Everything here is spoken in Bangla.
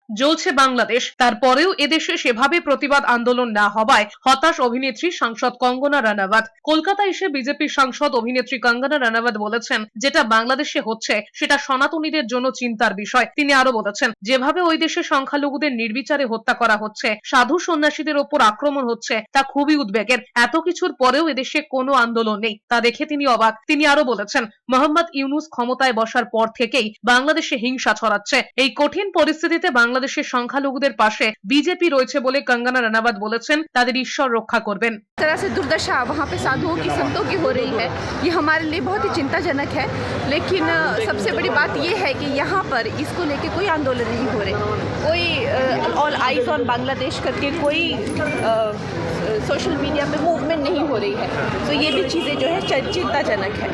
জ্বলছে বাংলাদেশ, তারপরেও এদেশে সেভাবে প্রতিবাদ আন্দোলন না হওয়ায় হতাশ অভিনেত্রী সাংসদ কঙ্গনা রানাওয়াত। কলকাতা এসে বিজেপির সাংসদ অভিনেত্রী কঙ্গনা রানাওয়াত বলেছেন, যেটা বাংলাদেশে হচ্ছে সেটা সনাতনীদের জন্য চিন্তার বিষয়। তিনি আরো বলেছেন, যেভাবে ওই দেশে সংখ্যালঘুদের নির্বিচারে হত্যা করা হচ্ছে, সাধু সন্ন্যাসীদের ওপর আক্রমণ হচ্ছে, তা খুবই উদ্বেগের। এত কিছুর পরেও এদেশে কোনো আন্দোলন নেই, তা দেখে তিনি অবাক। তিনি আরো বলেছেন, মোহাম্মদ ইউনূস ক্ষমতায় বসার পর থেকেই বাংলাদেশে হিংসা ছড়াচ্ছে। এই কঠিন পরিস্থিতিতে বাংলাদেশের সংখ্যালঘুদের পাশে বিজেপি রয়েছে বলে কঙ্গনা রানাওয়াত বলেছেন, তাদের ঈশ্বর রক্ষা করবেন। इस तरह से दुर्दशा वहाँ पे साधुओं की संतों की हो रही है, ये हमारे लिए बहुत ही चिंताजनक है। लेकिन सबसे बड़ी बात ये है कि यहाँ पर इसको लेके कोई आंदोलन नहीं हो रहे, कोई ऑल आइज ऑन बांग्लादेश करके कोई सोशल मीडिया पे मूवमेंट नहीं हो रही है। तो ये भी चीज़ें जो है चिंताजनक है।